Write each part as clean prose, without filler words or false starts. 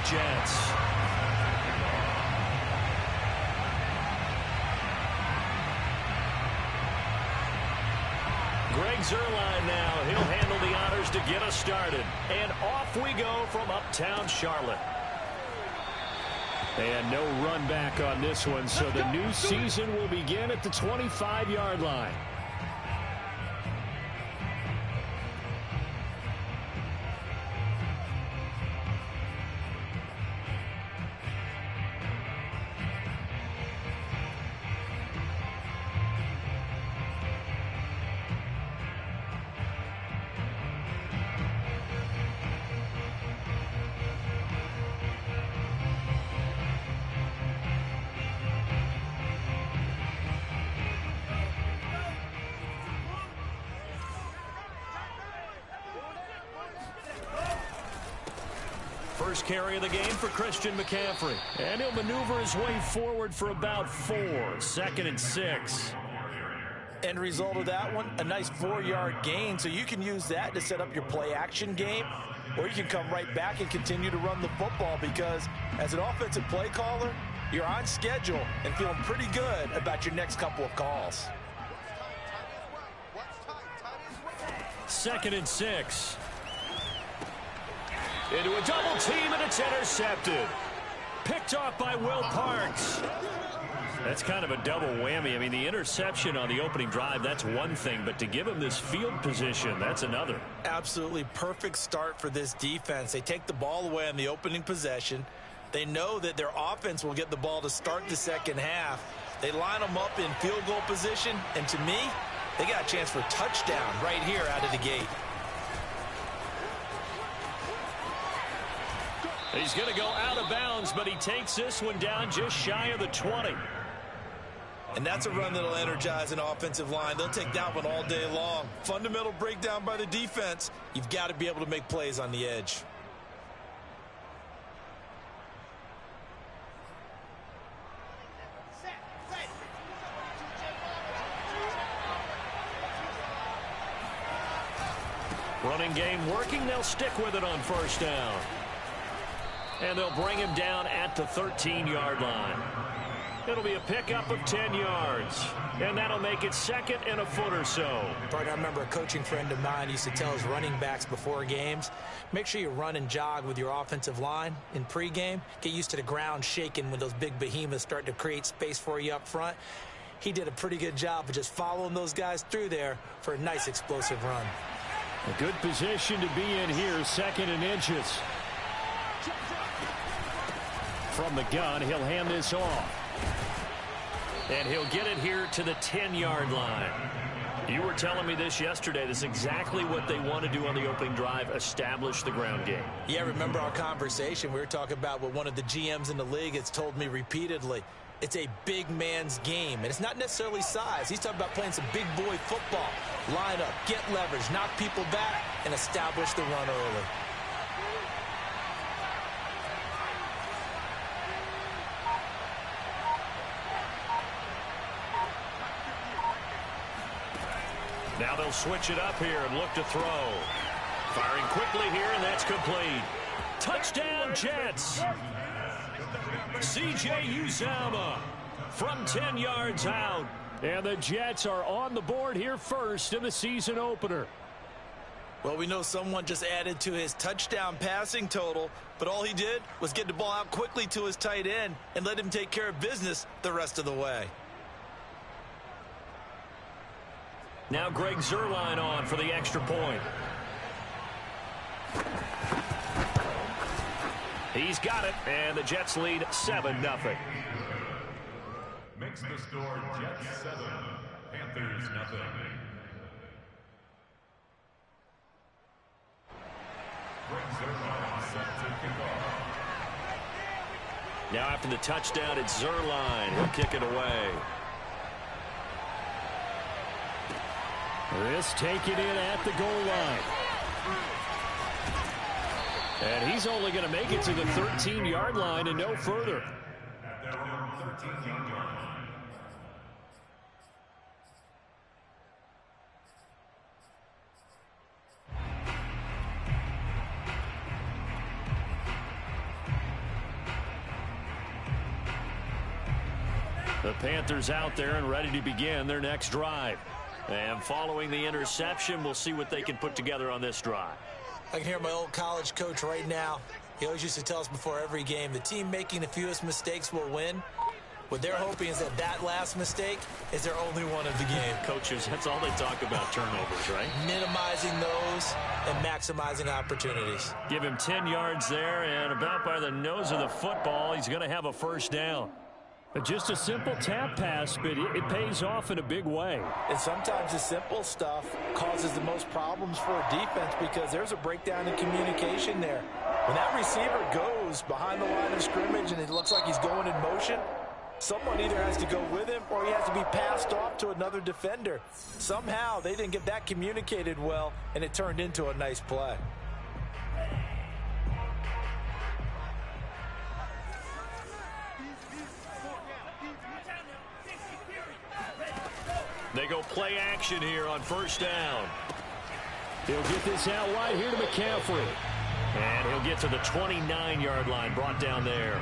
Jets. Greg Zuerlein now. He'll handle the honors to get us started. And off we go from uptown Charlotte. And no run back on this one, so the new season will begin at the 25-yard line. First carry of the game for Christian McCaffrey. And he'll maneuver his way forward for about 4. 2nd and 6. End result of that one, a nice 4-yard gain. So you can use that to set up your play-action game, or you can come right back and continue to run the football, because as an offensive play caller, you're on schedule and feeling pretty good about your next couple of calls. 2nd and 6. Into a double team, and it's intercepted. Picked off by Will Parks. That's kind of a double whammy. I mean, the interception on the opening drive, that's one thing, but to give him this field position, that's another. Absolutely perfect start for this defense. They take the ball away on the opening possession. They know that their offense will get the ball to start the second half. They line them up in field goal position, and to me, they got a chance for a touchdown right here out of the gate. He's going to go out of bounds, but he takes this one down just shy of the 20. And that's a run that'll energize an offensive line. They'll take that one all day long. Fundamental breakdown by the defense. You've got to be able to make plays on the edge. Running game working. They'll stick with it on first down. And they'll bring him down at the 13-yard line. It'll be a pickup of 10 yards. And that'll make it 2nd and a foot or so. Bart, I remember a coaching friend of mine used to tell his running backs before games, make sure you run and jog with your offensive line in pregame. Get used to the ground shaking when those big behemoths start to create space for you up front. He did a pretty good job of just following those guys through there for a nice explosive run. A good position to be in here, 2nd and inches. From the gun, he'll hand this off. And he'll get it here to the 10-yard line. You were telling me this yesterday. This is exactly what they want to do on the opening drive, establish the ground game. Yeah, remember our conversation? We were talking about what one of the GMs in the league has told me repeatedly. It's a big man's game, and it's not necessarily size. He's talking about playing some big boy football. Line up, get leverage, knock people back, and establish the run early. Now they'll switch it up here and look to throw. Firing quickly here, and that's complete. Touchdown, Jets. C.J. Uzomah from 10 yards out. And the Jets are on the board here first in the season opener. Well, we know someone just added to his touchdown passing total, but all he did was get the ball out quickly to his tight end and let him take care of business the rest of the way. Now Greg Zuerlein on for the extra point. He's got it, and the Jets lead 7-0. Makes the score Jets 7, Panthers 0. Greg Zuerlein set to kick off. Now after the touchdown, it's Zuerlein. He'll kick it away. This taken in at the goal line. And he's only going to make it to the 13-yard line and no further. At their own 13-yard line. The Panthers out there and ready to begin their next drive. And following the interception, we'll see what they can put together on this drive. I can hear my old college coach right now. He always used to tell us before every game, the team making the fewest mistakes will win. What they're hoping is that that last mistake is their only one of the game. Coaches, that's all they talk about, turnovers, right? Minimizing those and maximizing opportunities. Give him 10 yards there, and about by the nose of the football, he's going to have a first down. Just a simple tap pass, but it pays off in a big way. And sometimes the simple stuff causes the most problems for a defense because there's a breakdown in communication there. When that receiver goes behind the line of scrimmage and it looks like he's going in motion, someone either has to go with him or he has to be passed off to another defender. Somehow they didn't get that communicated well, and it turned into a nice play. They go play action here on first down. He'll get this out wide here to McCaffrey. And he'll get to the 29-yard line, brought down there.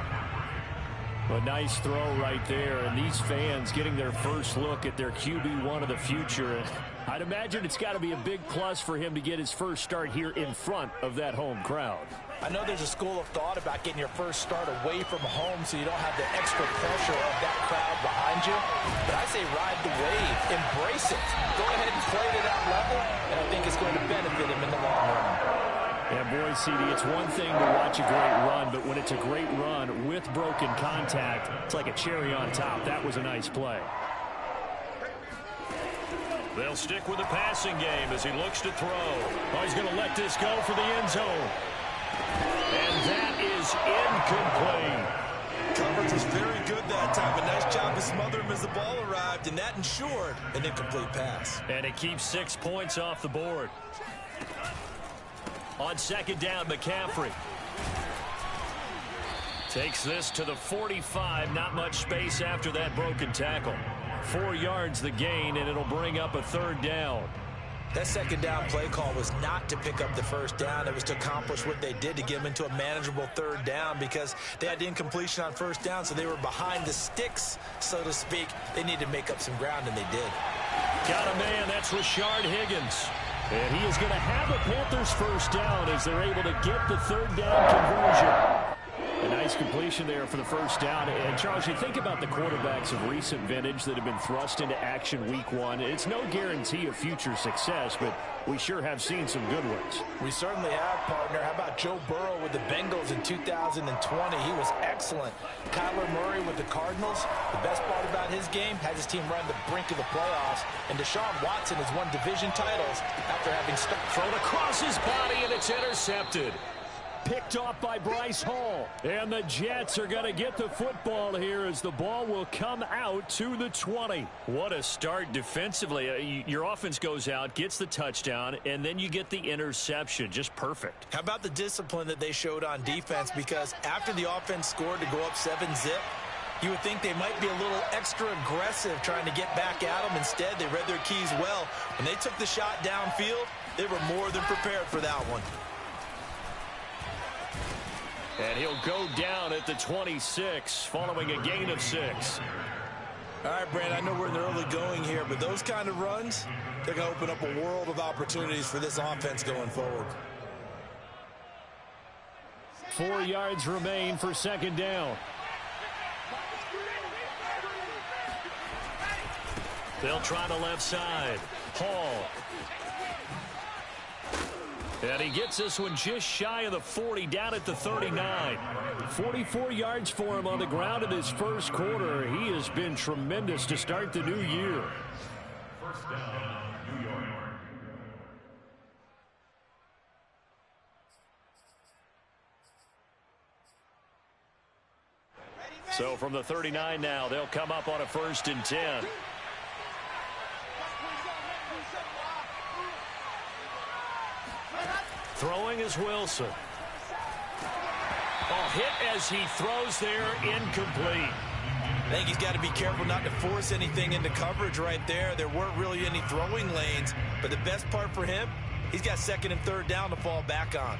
A nice throw right there, and these fans getting their first look at their QB1 of the future. I'd imagine it's got to be a big plus for him to get his first start here in front of that home crowd. I know there's a school of thought about getting your first start away from home so you don't have the extra pressure of that crowd behind you. But I say ride the wave. Embrace it. Go ahead and play to that level, and I think it's going to benefit him in the long run. And boy, CD, it's one thing to watch a great run, but when it's a great run with broken contact, it's like a cherry on top. That was a nice play. They'll stick with the passing game as he looks to throw. Oh, he's going to let this go for the end zone. And that is incomplete. Coverage was very good that time. A nice job to smother him as the ball arrived, and that ensured an incomplete pass. And it keeps 6 points off the board. On second down, McCaffrey takes this to the 45. Not much space after that broken tackle. 4 yards the gain, and it'll bring up a third down. That second down play call was not to pick up the first down. It was to accomplish what they did to get them into a manageable third down because they had the incompletion on first down, so they were behind the sticks, so to speak. They needed to make up some ground, and they did. Got a man. That's Rashard Higgins. And he is going to have a Panthers first down as they're able to get the third down conversion. A nice completion there for the first down. And, Charles, you think about the quarterbacks of recent vintage that have been thrust into action week one. It's no guarantee of future success, but we sure have seen some good ones. We certainly have, partner. How about Joe Burrow with the Bengals in 2020? He was excellent. Kyler Murray with the Cardinals. The best part about his game, has his team run the brink of the playoffs. And Deshaun Watson has won division titles after having thrown across his body, and it's intercepted. Picked off by Bryce Hall. And the Jets are going to get the football here as the ball will come out to the 20. What a start defensively. Your offense goes out, gets the touchdown, and then you get the interception. Just perfect. How about the discipline that they showed on defense? Because after the offense scored to go up 7-zip, you would think they might be a little extra aggressive trying to get back at them. Instead, they read their keys well. When they took the shot downfield, they were more than prepared for that one. And he'll go down at the 26 following a gain of 6. All right, Brand, I know we're in the early going here, but those kind of runs, they're going to open up a world of opportunities for this offense going forward. 4 yards remain for second down. They'll try the left side. Hall. And he gets this one just shy of the 40, down at the 39. 44 yards for him on the ground in his first quarter. He has been tremendous to start the new year. First down, New York. So from the 39 now, they'll come up on a 1st and 10. Throwing is Wilson. Oh, hit as he throws there, incomplete. I think he's got to be careful not to force anything into coverage right there. There weren't really any throwing lanes, but the best part for him, he's got 2nd and 3rd down to fall back on.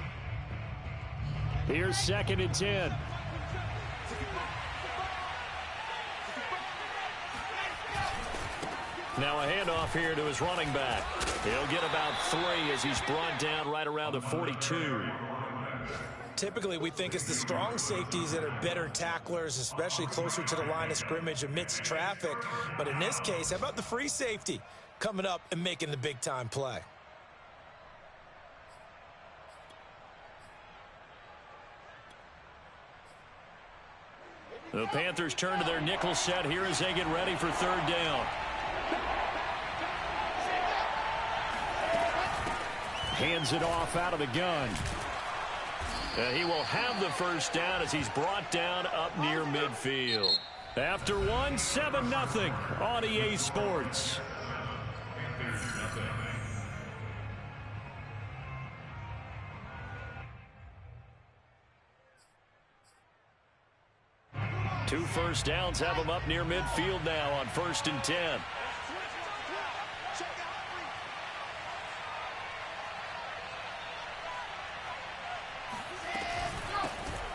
Here's 2nd and 10. Now a handoff here to his running back. He'll get about 3 as he's brought down right around the 42. Typically, we think it's the strong safeties that are better tacklers, especially closer to the line of scrimmage amidst traffic. But in this case, how about the free safety coming up and making the big-time play? The Panthers turn to their nickel set here as they get ready for third down. Hands it off out of the gun. He will have the first down as he's brought down up near midfield. After one, 7-0 on EA Sports. Two first downs have him up near midfield now on 1st and 10.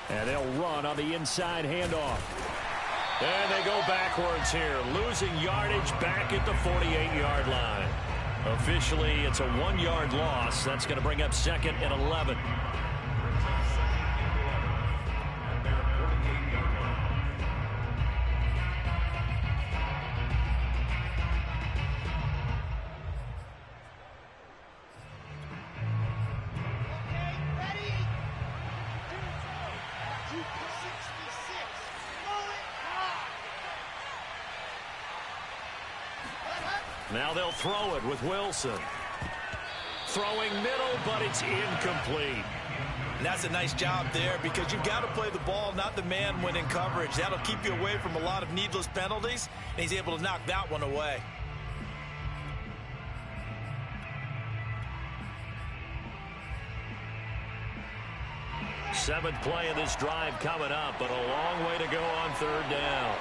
And they'll run on the inside handoff. And they go backwards here, losing yardage back at the 48-yard line. Officially, it's a 1-yard loss. That's going to bring up 2nd and 11. Now they'll throw it with Wilson. Throwing middle, but it's incomplete. And that's a nice job there because you've got to play the ball, not the man when in coverage. That'll keep you away from a lot of needless penalties, and he's able to knock that one away. Seventh play of this drive coming up, but a long way to go on third down.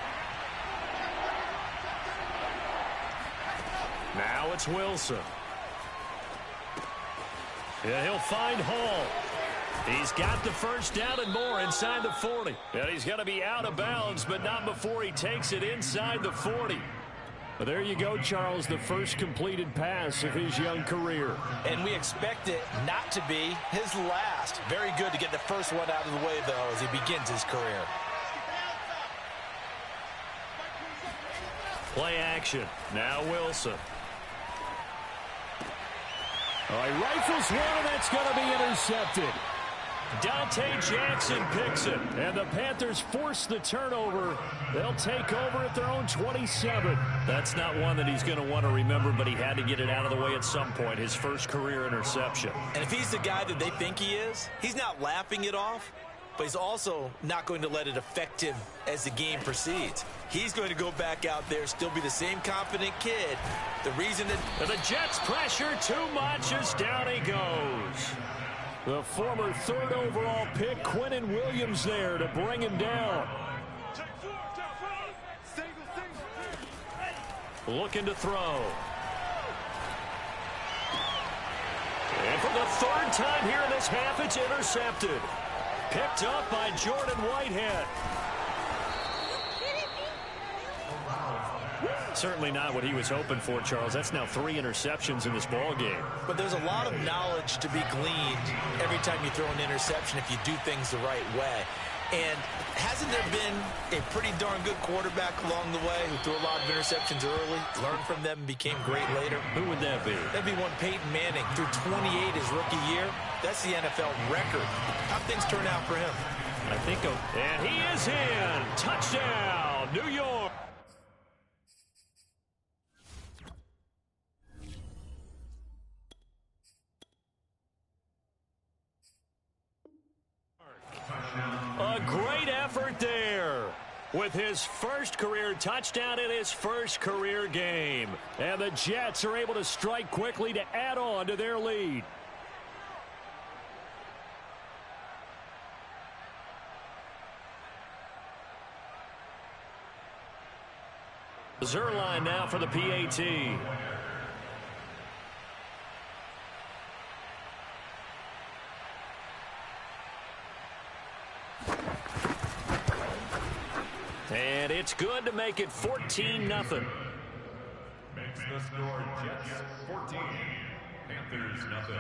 Now it's Wilson. Yeah, he'll find Hall. He's got the first down and more inside the 40. And he's going to be out of bounds, but not before he takes it inside the 40. Well, there you go, Charles, the first completed pass of his young career. And we expect it not to be his last. Very good to get the first one out of the way, though, as he begins his career. Play action. Now Wilson. All right, rifles one, and that's going to be intercepted. Dante Jackson picks it. And the Panthers force the turnover. They'll take over at their own 27. That's not one that he's going to want to remember, but he had to get it out of the way at some point. His first career interception. And if he's the guy that they think he is, he's not laughing it off, but he's also not going to let it affect him as the game proceeds. He's going to go back out there, still be the same confident kid. The reason that the Jets pressure too much as down he goes. The former 3rd overall pick, Quinnen Williams, there to bring him down. Looking to throw. And for the 3rd time here in this half, it's intercepted. Picked up by Jordan Whitehead. Certainly not what he was hoping for, Charles. That's now 3 interceptions in this ball game. But there's a lot of knowledge to be gleaned every time you throw an interception if you do things the right way. And hasn't there been a pretty darn good quarterback along the way who threw a lot of interceptions early, learned from them, and became great later? Who would that be? That'd be one Peyton Manning. Threw 28 his rookie year. That's the NFL record. How'd things turn out for him? I think, and he is in. Touchdown, New York. A great effort there with his first career touchdown in his first career game. And the Jets are able to strike quickly to add on to their lead. Zerline now for the PAT. And it's good to make it 14-0. The score, Jets 14, Panthers nothing.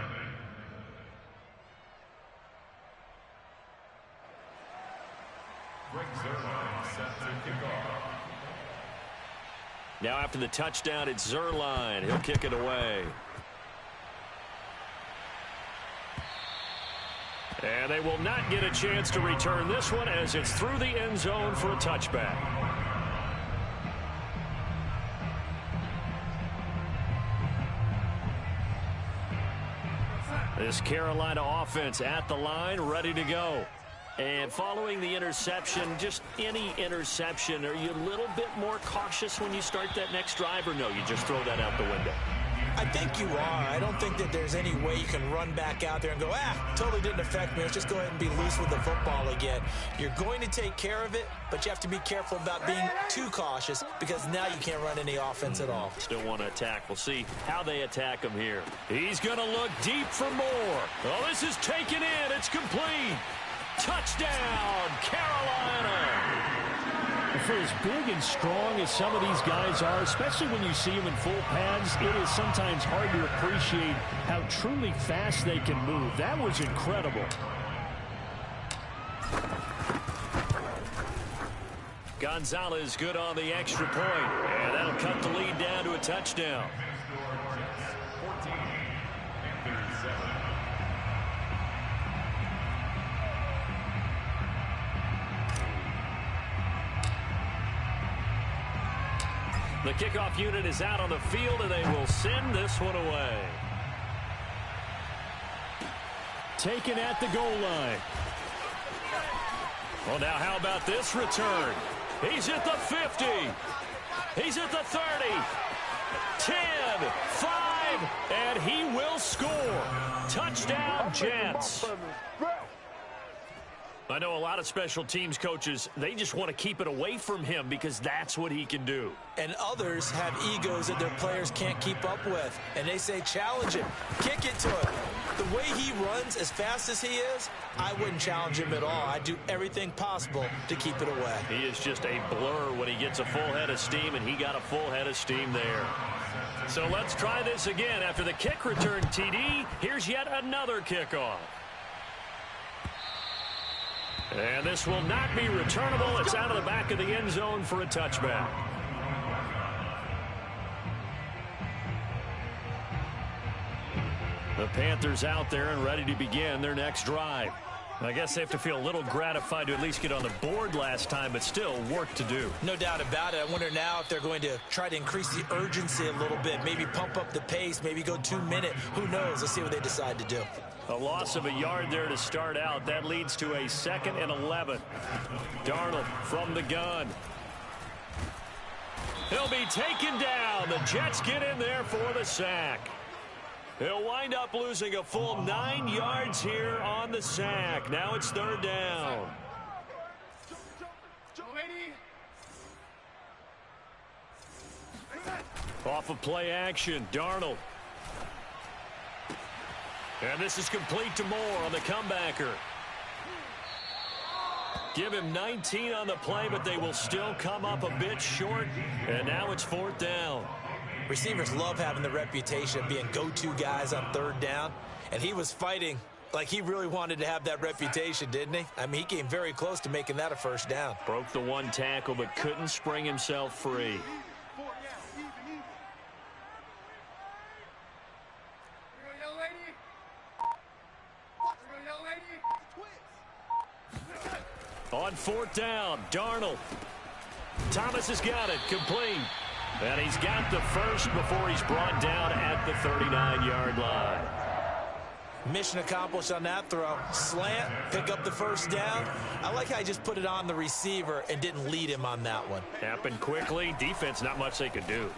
Greg Zuerlein set to kick off. Now after the touchdown, it's Zuerlein. He'll kick it away. And they will not get a chance to return this one as it's through the end zone for a touchback. This Carolina offense at the line, ready to go. And following the interception, just any interception, are you a little bit more cautious when you start that next drive, or no, you just throw that out the window? I think you are. I don't think that there's any way you can run back out there and go, totally didn't affect me. Let's just go ahead and be loose with the football again. You're going to take care of it, but you have to be careful about being too cautious because now you can't run any offense at all. Still want to attack. We'll see how they attack him here. He's going to look deep for more. Oh, this is taken in. It's complete. Touchdown, Carolina. For as big and strong as some of these guys are, especially when you see them in full pads, it is sometimes hard to appreciate how truly fast they can move. That was incredible. Gonzalez good on the extra point, and that'll cut the lead down to a touchdown. The kickoff unit is out on the field, and they will send this one away. Taken at the goal line. Well, now how about this return? He's at the 50. He's at the 30. 10, 5, and he will score. Touchdown, Jets. I know a lot of special teams coaches, they just want to keep it away from him because that's what he can do. And others have egos that their players can't keep up with. And they say, challenge him, kick it to him. The way he runs as fast as he is, I wouldn't challenge him at all. I'd do everything possible to keep it away. He is just a blur when he gets a full head of steam, and he got a full head of steam there. So let's try this again. After the kick return TD, here's yet another kickoff. And this will not be returnable. It's out of the back of the end zone for a touchback. The Panthers out there and ready to begin their next drive. I guess they have to feel a little gratified to at least get on the board last time, but still work to do. No doubt about it. I wonder now if they're going to try to increase the urgency a little bit, maybe pump up the pace, maybe go 2 minute. Who knows? Let's see what they decide to do. A loss of a yard there to start out. That leads to a 2nd and 11. Darnold from the gun. He'll be taken down. The Jets get in there for the sack. He'll wind up losing a full 9 yards here on the sack. Now it's 3rd down. Off of play action, Darnold. And this is complete to Moore on the comebacker. Give him 19 on the play, but they will still come up a bit short. And now it's 4th down. Receivers love having the reputation of being go-to guys on 3rd down. And he was fighting like he really wanted to have that reputation, didn't he? I mean, he came very close to making that a 1st down. Broke the 1 tackle, but couldn't spring himself free. On 4th down, Darnold. Thomas has got it, complete. And he's got the first before he's brought down at the 39-yard line. Mission accomplished on that throw. Slant, pick up the 1st down. I like how he just put it on the receiver and didn't lead him on that one. Happened quickly. Defense, not much they could do.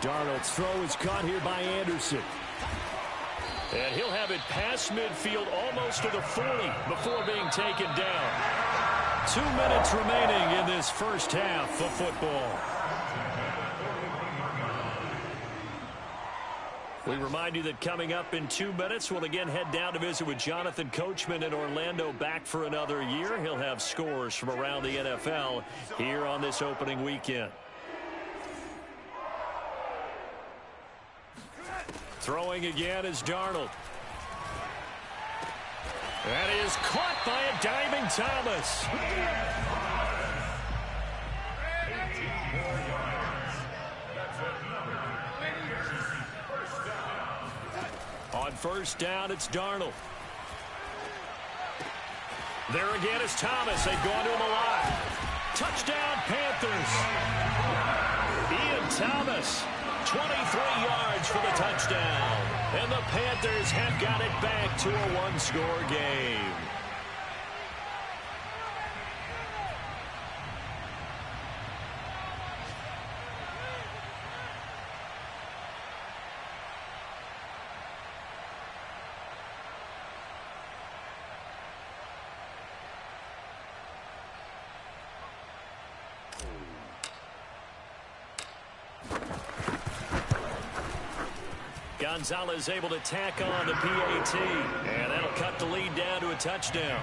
Darnold's throw is caught here by Anderson. And he'll have it past midfield almost to the 40 before being taken down. 2 minutes remaining in this first half of football. We remind you that coming up in 2 minutes, we'll again head down to visit with Jonathan Coachman in Orlando, back for another year. He'll have scores from around the NFL here on this opening weekend. Throwing again is Darnold. That is caught by a diving Thomas. On first down, it's Darnold. There again is Thomas. They've gone to him a lot. Touchdown, Panthers. Ian Thomas, 23 yards for the touchdown. And the Panthers have got it back to a one-score game. Gonzalez able to tack on the PAT, and that'll cut the lead down to a touchdown.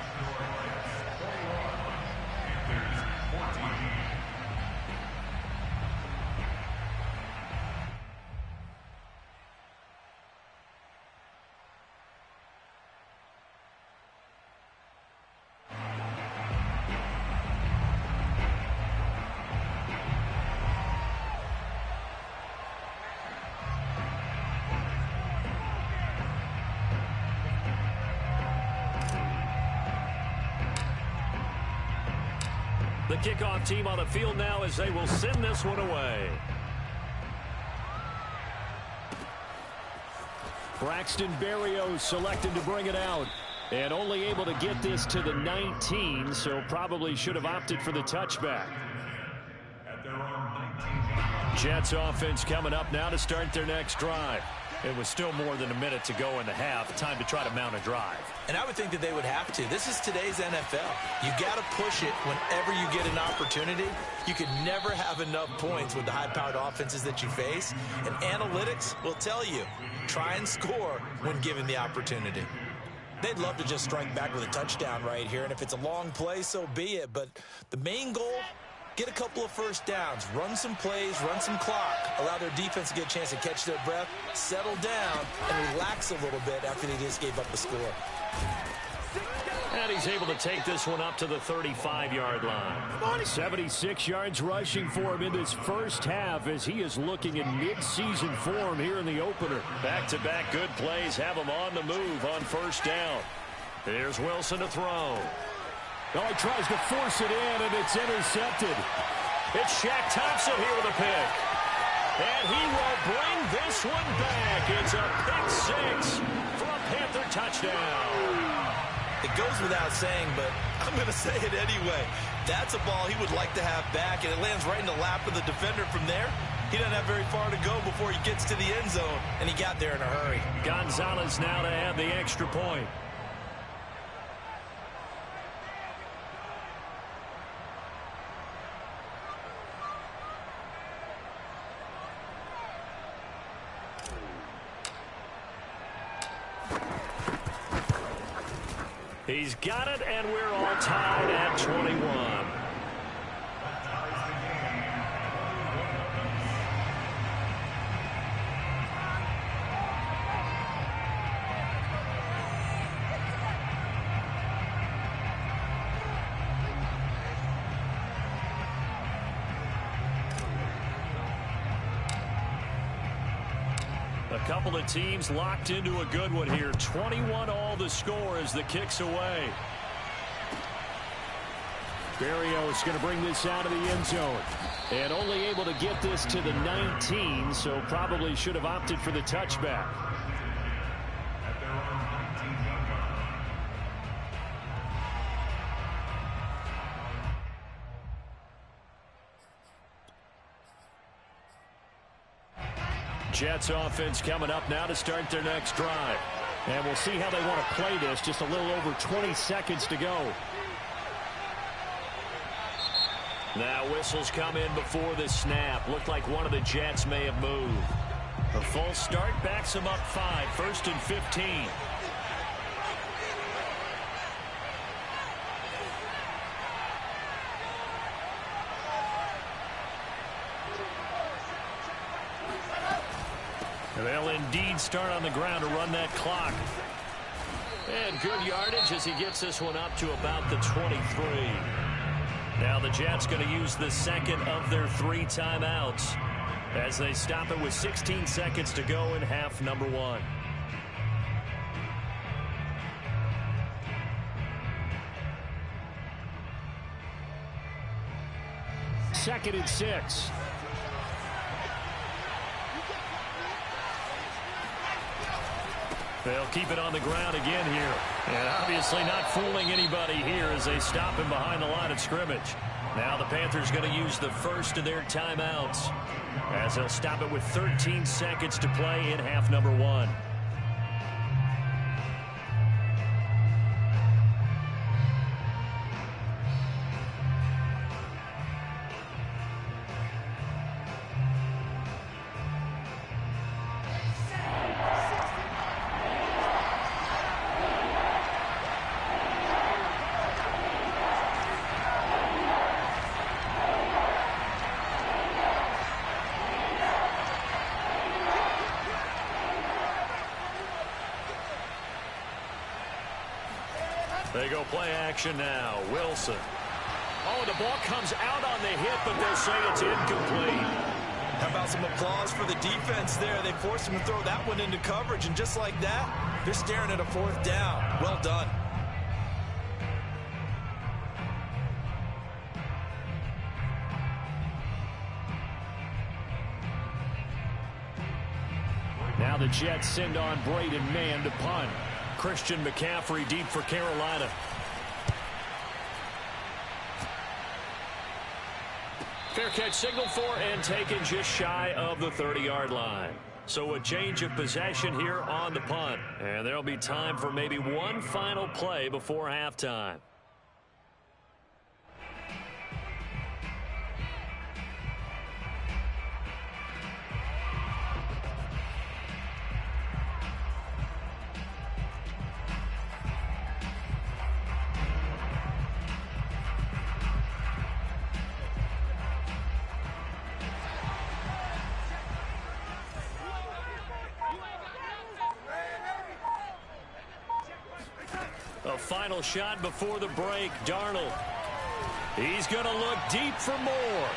The kickoff team on the field now as they will send this one away. Braxton Berrios selected to bring it out. And only able to get this to the 19, so probably should have opted for the touchback. Jets offense coming up now to start their next drive. It was still more than a minute to go in the half. Time to try to mount a drive. And I would think that they would have to. This is today's NFL. You got to push it whenever you get an opportunity. You could never have enough points with the high-powered offenses that you face. And analytics will tell you, try and score when given the opportunity. They'd love to just strike back with a touchdown right here. And if it's a long play, so be it. But the main goal, get a couple of first downs, run some plays, run some clock, allow their defense to get a chance to catch their breath, settle down, and relax a little bit after they just gave up the score. And he's able to take this one up to the 35-yard line. 76 yards rushing for him in this first half as he is looking in mid-season form here in the opener. Back-to-back good plays have him on the move on first down. Here's Wilson to throw. Oh, he tries to force it in, and it's intercepted. It's Shaq Thompson here with a pick. And he will bring this one back. It's a pick six for a Panther touchdown. It goes without saying, but I'm going to say it anyway. That's a ball he would like to have back, and it lands right in the lap of the defender from there. He doesn't have very far to go before he gets to the end zone, and he got there in a hurry. Gonzalez now to add the extra point. He's got it, and we're all tied at 21. A couple of teams locked into a good one here. 21 all the score as the kick's away. Berrios going to bring this out of the end zone. And only able to get this to the 19, so probably should have opted for the touchback. Jets offense coming up now to start their next drive. And we'll see how they want to play this. Just a little over 20 seconds to go. Now whistles come in before the snap. Looked like one of the Jets may have moved. A false start backs them up 5. 1st and 15. They'll indeed start on the ground to run that clock. And good yardage as he gets this one up to about the 23. Now the Jets going to use the second of their 3 timeouts as they stop it with 16 seconds to go in half number 1. Second and 6. They'll keep it on the ground again here. And obviously not fooling anybody here as they stop him behind the line of scrimmage. Now the Panthers going to use the first of their timeouts as they'll stop it with 13 seconds to play in half number 1. They go play action now. Wilson. Oh, the ball comes out on the hit, but they'll say it's incomplete. How about some applause for the defense there? They forced him to throw that one into coverage, and just like that, they're staring at a 4th down. Well done. Now the Jets send on Braden Mann to punt. Christian McCaffrey deep for Carolina. Fair catch signaled for and taken just shy of the 30-yard line. So a change of possession here on the punt. And there'll be time for maybe one final play before halftime. A final shot before the break. Darnold. He's going to look deep for more.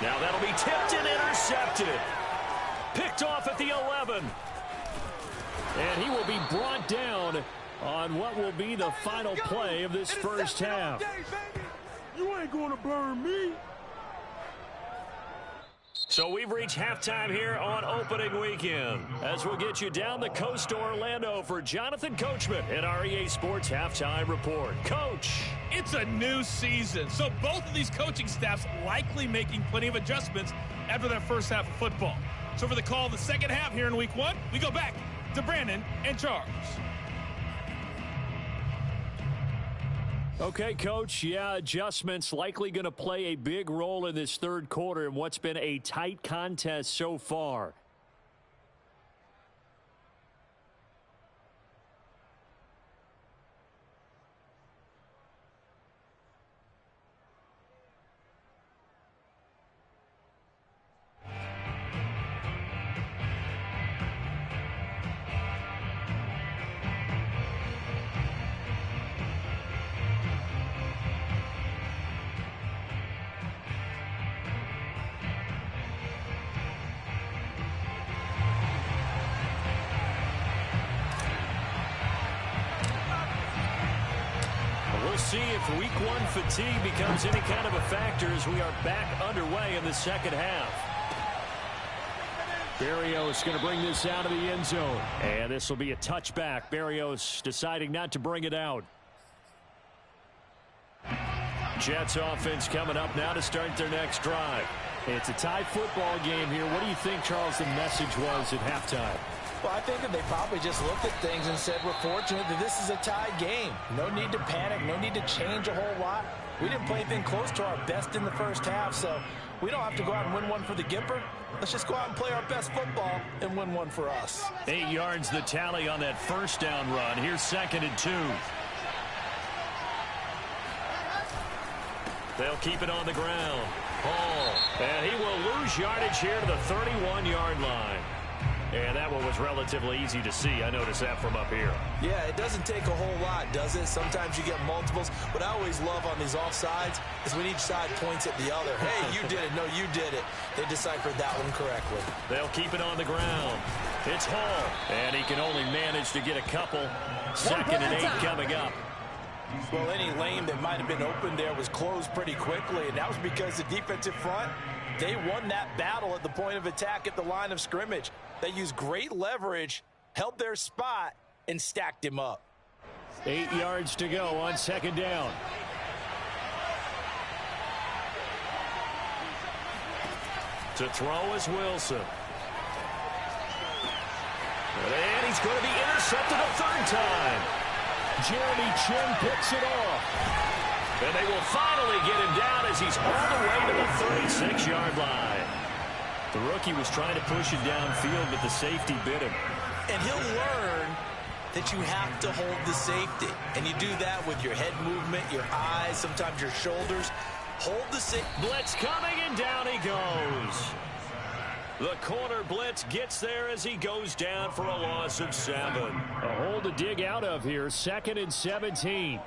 Now that'll be tipped and intercepted. Picked off at the 11. And he will be brought down on what will be the final play of this first half. You ain't going to burn me. So we've reached halftime here on opening weekend. As we'll get you down the coast to Orlando for Jonathan Coachman at our EA Sports Halftime Report. Coach. It's a new season, so both of these coaching staffs likely making plenty of adjustments after that first half of football. So for the call of the second half here in week 1, we go back to Brandon and Charles. Okay, Coach, yeah, adjustments likely going to play a big role in this third quarter in what's been a tight contest so far. See if week 1 fatigue becomes any kind of a factor as we are back underway in the second half. Berrios going to bring this out of the end zone. And this will be a touchback. Berrios deciding not to bring it out. Jets offense coming up now to start their next drive. It's a tie football game here. What do you think, Charles, the message was at halftime? Well, I think that they probably just looked at things and said, we're fortunate that this is a tied game. No need to panic. No need to change a whole lot. We didn't play anything close to our best in the first half, so we don't have to go out and win one for the Gipper. Let's just go out and play our best football and win one for us. 8 yards the tally on that first down run. Here's 2nd and 2. They'll keep it on the ground. Hall. And he will lose yardage here to the 31-yard line. And that one was relatively easy to see. I noticed that from up here. Yeah, it doesn't take a whole lot, does it? Sometimes you get multiples. What I always love on these offsides is when each side points at the other. Hey, you did it. No, you did it. They deciphered that one correctly. They'll keep it on the ground. It's Hall. And he can only manage to get a couple. 2nd and 8 coming up. Well, any lane that might have been open there was closed pretty quickly, and that was because the defensive front, they won that battle at the point of attack at the line of scrimmage. They used great leverage, held their spot, and stacked him up. 8 yards to go on 2nd down. To throw is Wilson. And he's going to be intercepted a 3rd time. Jeremy Chin picks it off. And they will finally get him down as he's all the way to the 36-yard line. The rookie was trying to push it downfield, but the safety bit him. And he'll learn that you have to hold the safety. And you do that with your head movement, your eyes, sometimes your shoulders. Hold the safety. Blitz coming, and down he goes. The corner blitz gets there as he goes down for a loss of 7. A hole to dig out of here. 2nd and 17.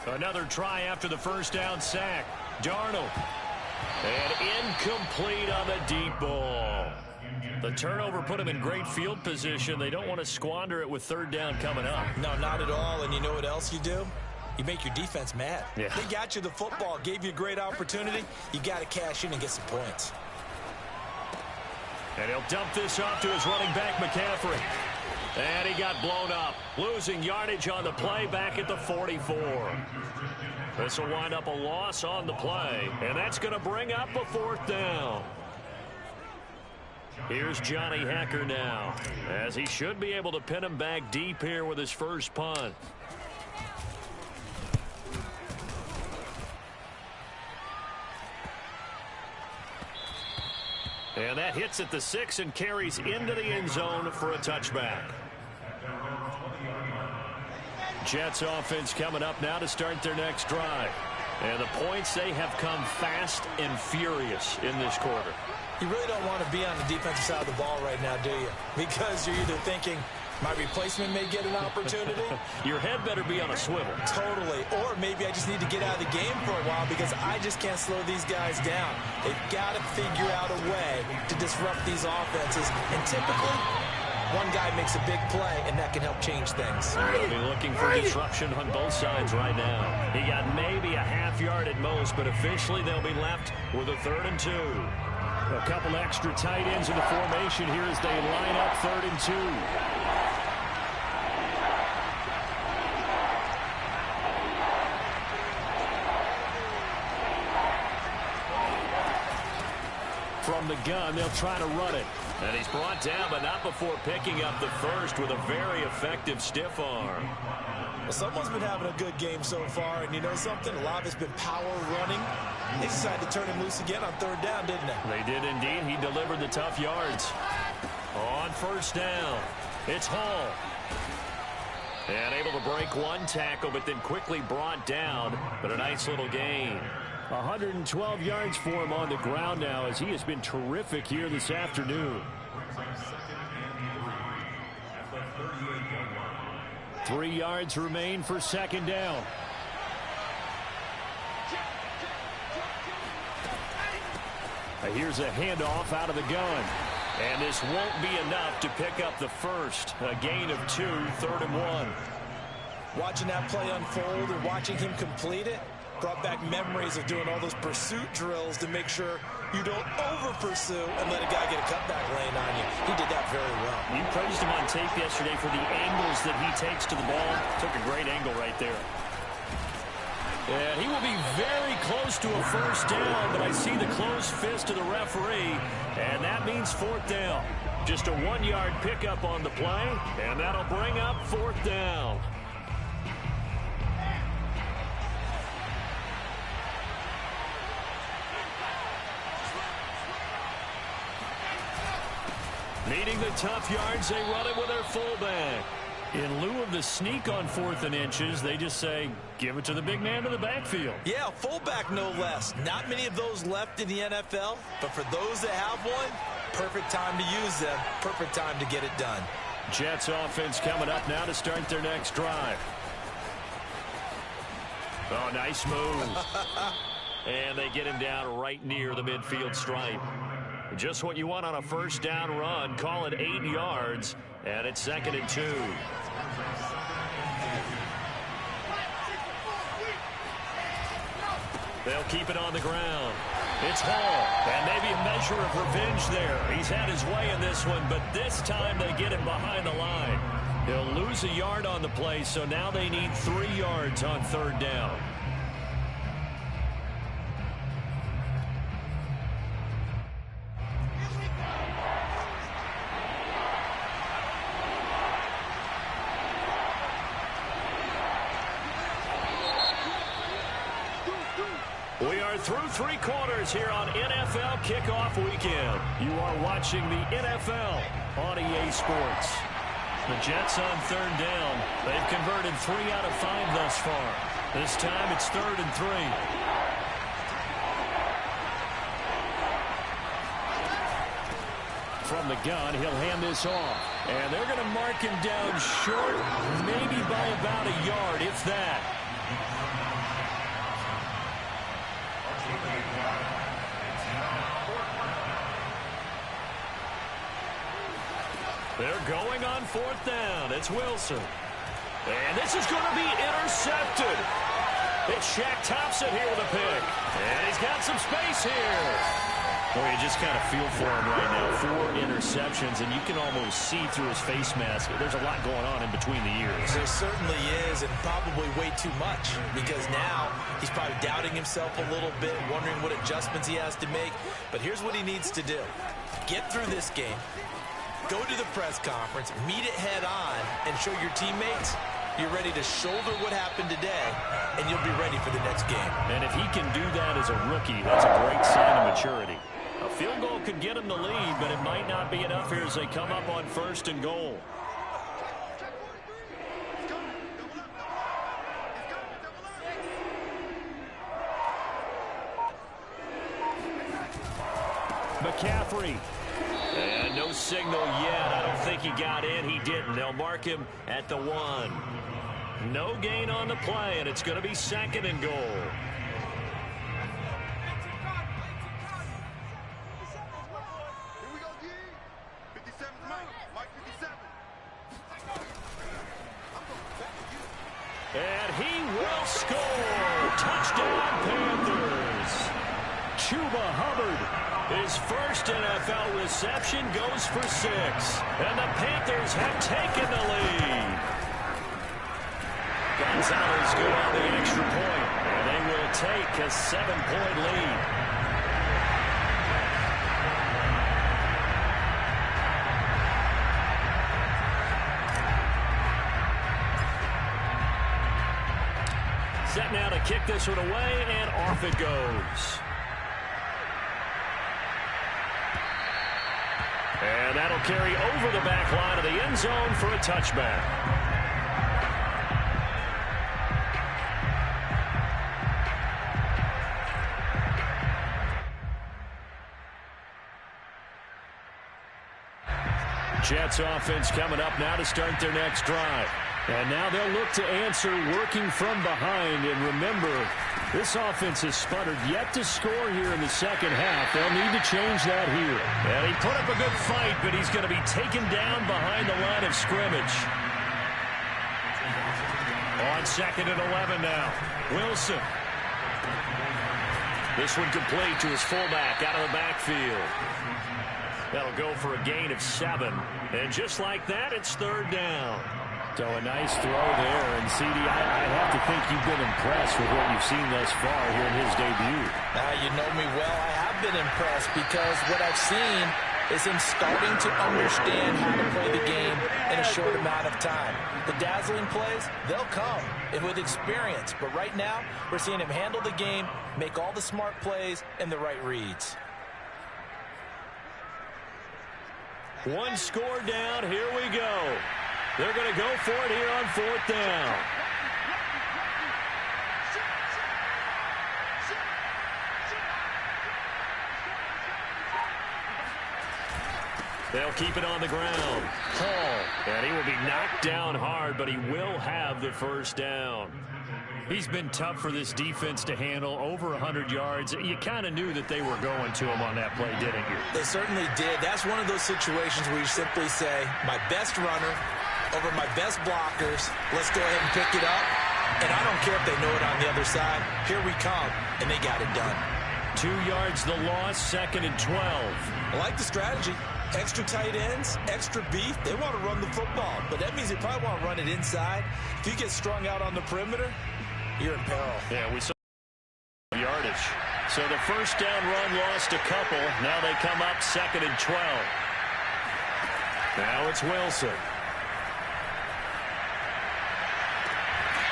Another try after the 1st down sack. Darnold. And incomplete on the deep ball. The turnover put him in great field position. They don't want to squander it with 3rd down coming up. No, not at all. And you know what else you do? You make your defense mad. Yeah. They got you the football, gave you a great opportunity. You got to cash in and get some points. And he'll dump this off to his running back, McCaffrey. And he got blown up, losing yardage on the play back at the 44. This will wind up a loss on the play, and that's going to bring up a 4th down. Here's Johnny Hacker now, as he should be able to pin him back deep here with his first punt. And that hits at the 6 and carries into the end zone for a touchback. Jets offense coming up now to start their next drive. And the points, they have come fast and furious in this quarter. You really don't want to be on the defensive side of the ball right now, do you? Because you're either thinking, my replacement may get an opportunity. Your head better be on a swivel. Totally. Or maybe I just need to get out of the game for a while because I just can't slow these guys down. They've got to figure out a way to disrupt these offenses. And typically, one guy makes a big play, and that can help change things. They'll be looking for disruption on both sides right now. He got maybe a half yard at most, but officially they'll be left with a 3rd and 2. A couple extra tight ends in the formation here as they line up 3rd and 2. From the gun, they'll try to run it. And he's brought down, but not before picking up the first with a very effective stiff arm. Well, someone's been having a good game so far, and you know something? A lot of it's been power running. They decided to turn him loose again on 3rd down, didn't they? They did indeed. He delivered the tough yards. On 1st down, it's Hall. And able to break one tackle, but then quickly brought down. But a nice little gain. 112 yards for him on the ground now as he has been terrific here this afternoon. 3 yards remain for 2nd down. Here's a handoff out of the gun. And this won't be enough to pick up the first. A gain of 2, 3rd and 1. Watching that play unfold and watching him complete it brought back memories of doing all those pursuit drills to make sure you don't over-pursue and let a guy get a cutback lane on you. He did that very well. You praised him on tape yesterday for the angles that he takes to the ball. Took a great angle right there. And he will be very close to a 1st down, but I see the closed fist of the referee, and that means 4th down. Just a 1-yard pickup on the play, and that'll bring up 4th down. Needing the tough yards, they run it with their fullback. In lieu of the sneak on 4th and inches, they just say, give it to the big man to the backfield. Yeah, fullback no less. Not many of those left in the NFL, but for those that have one, perfect time to use them, perfect time to get it done. Jets offense coming up now to start their next drive. Oh, nice move. And they get him down right near the midfield stripe. Just what you want on a first down run. Call it 8 yards, and it's 2nd and 2. They'll keep it on the ground. It's Hall, and maybe a measure of revenge there. He's had his way in this one, but this time they get him behind the line. He'll lose a yard on the play, so now they need 3 yards on 3rd down. We are through 3 quarters here on NFL Kickoff Weekend. You are watching the NFL on EA Sports. The Jets on 3rd down. They've converted 3 out of 5 thus far. This time it's 3rd and 3. From the gun, he'll hand this off. And they're going to mark him down short, maybe by about a yard, if that. They're going on 4th down. It's Wilson. And this is going to be intercepted. It's Shaq Thompson here with a pick. And he's got some space here. Boy, you just kind of feel for him right now. 4 interceptions, and you can almost see through his face mask. There's a lot going on in between the ears. There certainly is, and probably way too much, because now he's probably doubting himself a little bit, wondering what adjustments he has to make. But here's what he needs to do. Get through this game. Go to the press conference, meet it head on, and show your teammates you're ready to shoulder what happened today, and you'll be ready for the next game. And if he can do that as a rookie, that's a great sign of maturity. A field goal could get him the lead, but it might not be enough here as they come up on 1st and goal. McCaffrey. And no signal yet. I don't think he got in. He didn't. They'll mark him at the 1. No gain on the play, and it's going to be 2nd and goal. And he will score. Touchdown, Panthers. Chuba Hubbard. His first NFL reception goes for 6. And the Panthers have taken the lead. Gonzalez good on the extra point. And they will take a 7-point lead. Set now to kick this one away, and off it goes. And that'll carry over the back line of the end zone for a touchback. Jets offense coming up now to start their next drive. And now they'll look to answer working from behind. And remember, this offense has sputtered yet to score here in the 2nd half. They'll need to change that here. And he put up a good fight, but he's going to be taken down behind the line of scrimmage. On 2nd and 11 now. Wilson. This one complete to his fullback out of the backfield. That'll go for a gain of 7. And just like that, it's 3rd down. So a nice throw there. And, CD, I have to think you've been impressed with what you've seen thus far here in his debut. You know me well. I have been impressed because what I've seen is him starting to understand how to play the game in a short amount of time. The dazzling plays, they'll come and with experience. But right now, we're seeing him handle the game, make all the smart plays, and the right reads. 1 score down. Here we go. They're going to go for it here on 4th down. They'll keep it on the ground. Hall, and he will be knocked down hard, but he will have the first down. He's been tough for this defense to handle, over 100 yards. You kind of knew that they were going to him on that play, didn't you? They certainly did. That's one of those situations where you simply say, my best runner over my best blockers. Let's go ahead and pick it up. And I don't care if they know it on the other side. Here we come, and they got it done. 2 yards the loss, 2nd and 12. I like the strategy. Extra tight ends, extra beef. They want to run the football, but that means they probably want to run it inside. If you get strung out on the perimeter, you're in peril. Yeah, we saw yardage. So the first down run lost a couple. Now they come up 2nd and 12. Now it's Wilson.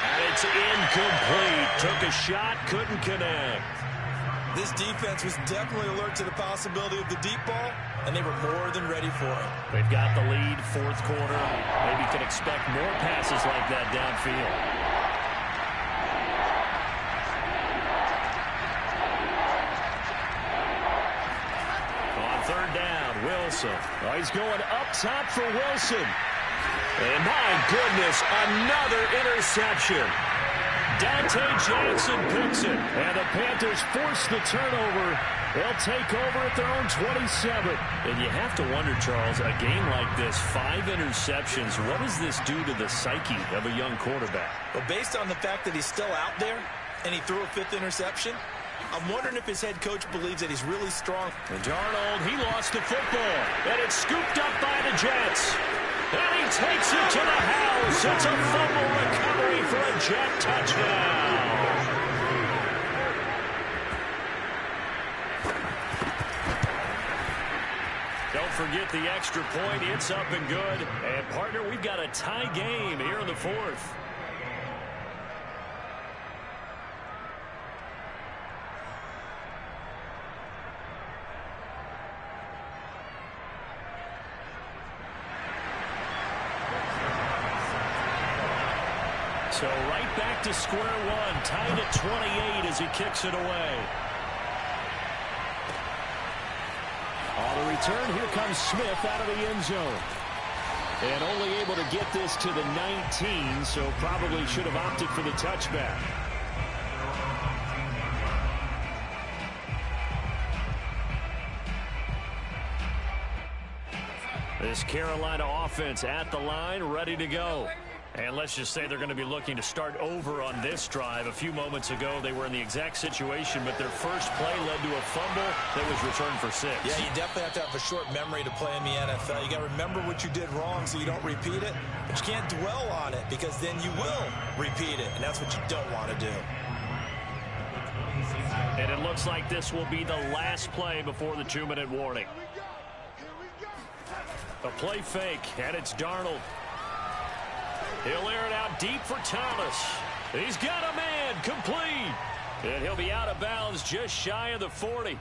And it's incomplete. Took a shot, couldn't connect. This defense was definitely alert to the possibility of the deep ball, and they were more than ready for it. They've got the lead, 4th quarter. Maybe can expect more passes like that downfield. On 3rd down, Wilson. Oh, he's going up top for Wilson. And my goodness, another interception. Dante Jackson picks it, and the Panthers force the turnover. They'll take over at their own 27. And you have to wonder, Charles, a game like this, 5 interceptions, what does this do to the psyche of a young quarterback? Well, based on the fact that he's still out there and he threw a 5th interception, I'm wondering if his head coach believes that he's really strong. And Darnold, he lost the football, and it's scooped up by the Jets. And he takes it to the house. It's a fumble recovery for a Jet touchdown. Don't forget the extra point. It's up and good. And, partner, we've got a tie game here in the 4th. So right back to square one, tied at 28 as he kicks it away. On the return, here comes Smith out of the end zone. And only able to get this to the 19, so probably should have opted for the touchback. This Carolina offense at the line, ready to go. And let's just say they're going to be looking to start over on this drive. A few moments ago, they were in the exact situation, but their first play led to a fumble that was returned for 6. Yeah, you definitely have to have a short memory to play in the NFL. You got to remember what you did wrong so you don't repeat it, but you can't dwell on it because then you will repeat it, and that's what you don't want to do. And it looks like this will be the last play before the 2-minute warning. A play fake, and it's Darnold. He'll air it out deep for Thomas. He's got a man, complete. And he'll be out of bounds just shy of the 40.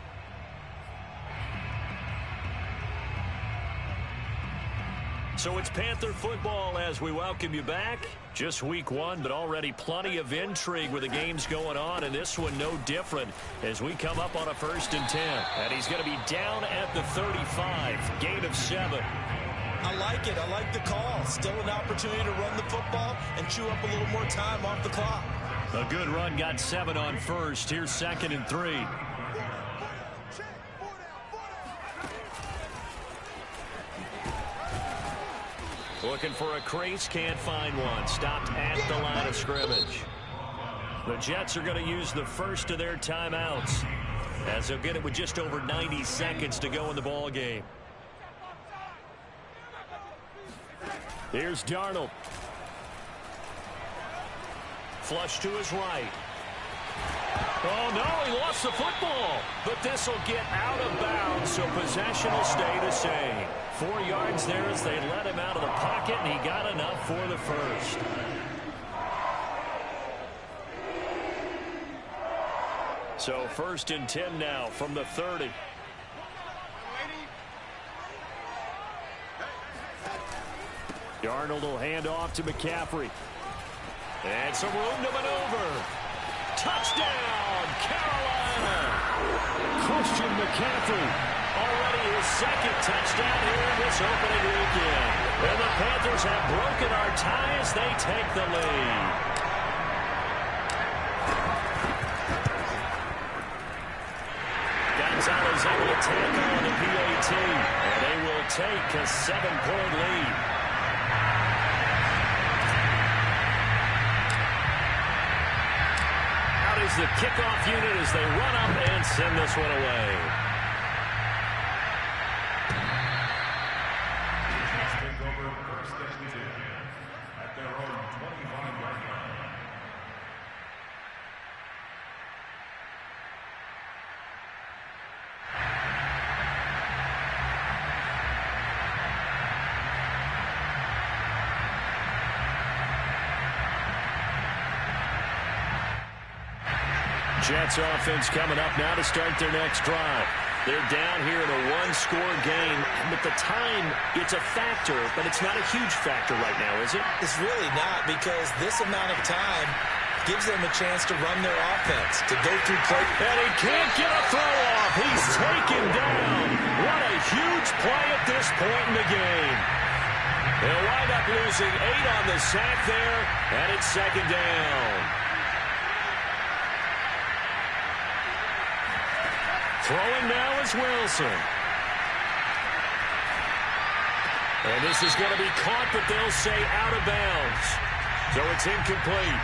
So it's Panther football as we welcome you back. Just week 1, but already plenty of intrigue with the games going on, and this one no different as we come up on a 1st and 10. And he's going to be down at the 35, gain of 7. I like it. I like the call. Still an opportunity to run the football and chew up a little more time off the clock. A good run, got 7 on 1st. Here's 2nd and 3. Looking for a crease, can't find one. Stopped at the line of scrimmage. The Jets are going to use the first of their timeouts as they'll get it with just over 90 seconds to go in the ball game. Here's Darnold. Flush to his right. Oh, no, he lost the football. But this will get out of bounds, so possession will stay the same. 4 yards there as they let him out of the pocket, and he got enough for the first. So 1st and 10 now from the 30. Darnold will hand off to McCaffrey. And some room to maneuver. Touchdown, Carolina! Christian McCaffrey. Already his second touchdown here in this opening weekend. And the Panthers have broken our tie as they take the lead. Gonzalez able to tackle on the PAT. And they will take a 7-point lead. Out is the kickoff unit as they run up and send this one away. Jets offense coming up now to start their next drive. They're down here in a one-score game, but the time, it's a factor, but it's not a huge factor right now, is it? It's really not, because this amount of time gives them a chance to run their offense, to go through play. And he can't get a throw off. He's taken down. What a huge play at this point in the game. They'll wind up losing 8 on the sack there, and it's second down. Throwing now is Wilson. And this is going to be caught, but they'll say out of bounds. So it's incomplete.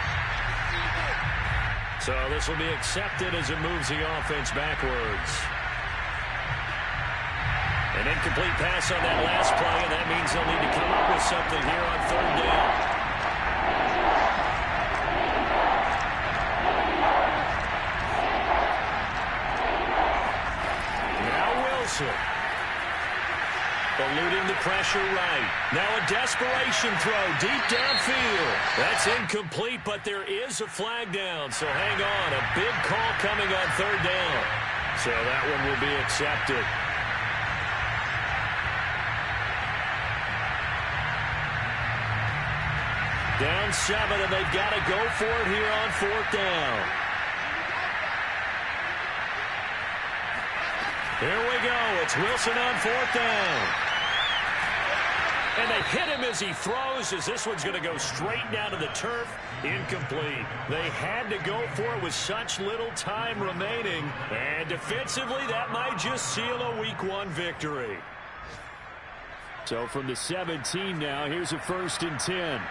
So this will be accepted as it moves the offense backwards. An incomplete pass on that last play, and that means they'll need to come up with something here on third down. Eluding the pressure right. Now a desperation throw deep downfield. That's incomplete, but there is a flag down, so hang on. A big call coming on third down. So that one will be accepted. Down 7, and they've got to go for it here on fourth down. Here we go. It's Wilson on fourth down. And they hit him as he throws, as this one's going to go straight down to the turf. Incomplete. They had to go for it with such little time remaining. And defensively, that might just seal a Week 1 victory. So from the 17 now, here's a 1st and 10.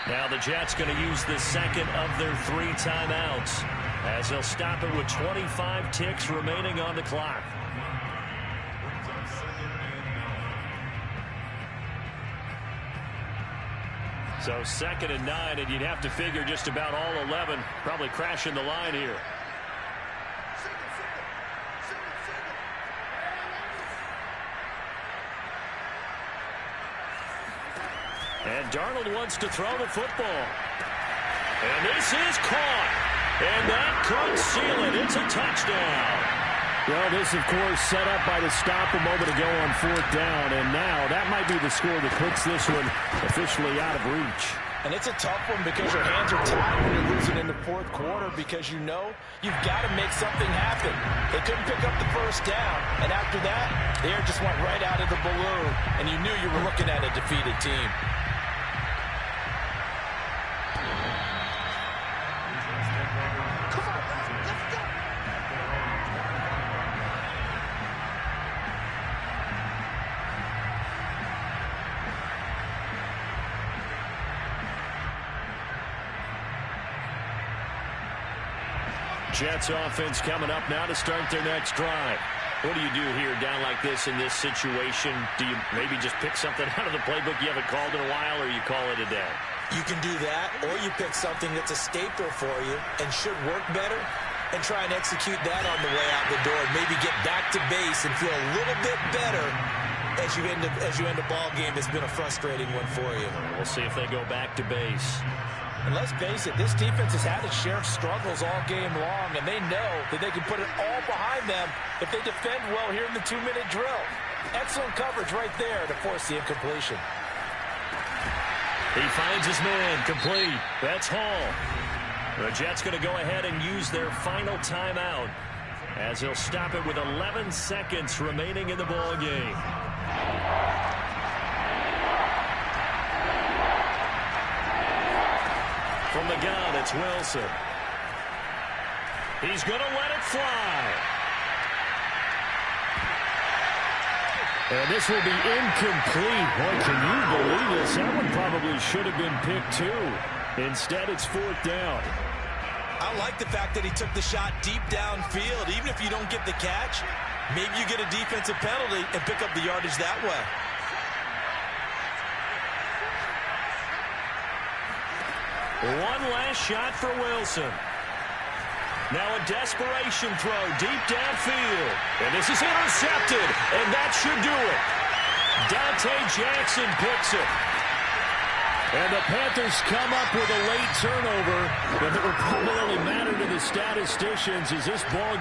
Now the Jets going to use the second of their 3 timeouts, as they'll stop it with 25 ticks remaining on the clock. So 2nd and 9, and you'd have to figure just about all 11 probably crashing the line here. And Darnold wants to throw the football. And this is caught. And that could seal it. It's a touchdown. Well, this, of course, set up by the stop a moment ago on fourth down. And now that might be the score that puts this one officially out of reach. And it's a tough one because your hands are tied when you're losing in the fourth quarter, because you know you've got to make something happen. They couldn't pick up the first down. And after that, the air just went right out of the balloon. And you knew you were looking at a defeated team. Jets offense coming up now to start their next drive. What do you do here down like this in this situation? Do you maybe just pick something out of the playbook you haven't called in a while, or you call it a day? You can do that, or you pick something that's a staple for you and should work better and try and execute that on the way out the door. Maybe get back to base and feel a little bit better as you end a ball game that's been a frustrating one for you. We'll see if they go back to base. And let's face it, this defense has had its share of struggles all game long, and they know that they can put it all behind them if they defend well here in the 2-minute drill. Excellent coverage right there to force the incompletion. He finds his man, complete. That's Hall. The Jets going to go ahead and use their final timeout as they'll stop it with 11 seconds remaining in the ball game. From the gun, it's Wilson. He's going to let it fly. And this will be incomplete. Boy, can you believe this? That one probably should have been picked too. Instead, it's 4th down. I like the fact that he took the shot deep downfield. Even if you don't get the catch, maybe you get a defensive penalty and pick up the yardage that way. One last shot for Wilson. Now a desperation throw deep downfield. And this is intercepted. And that should do it. Dante Jackson picks it. And the Panthers come up with a late turnover. But it will primarily matter to the statisticians as this ball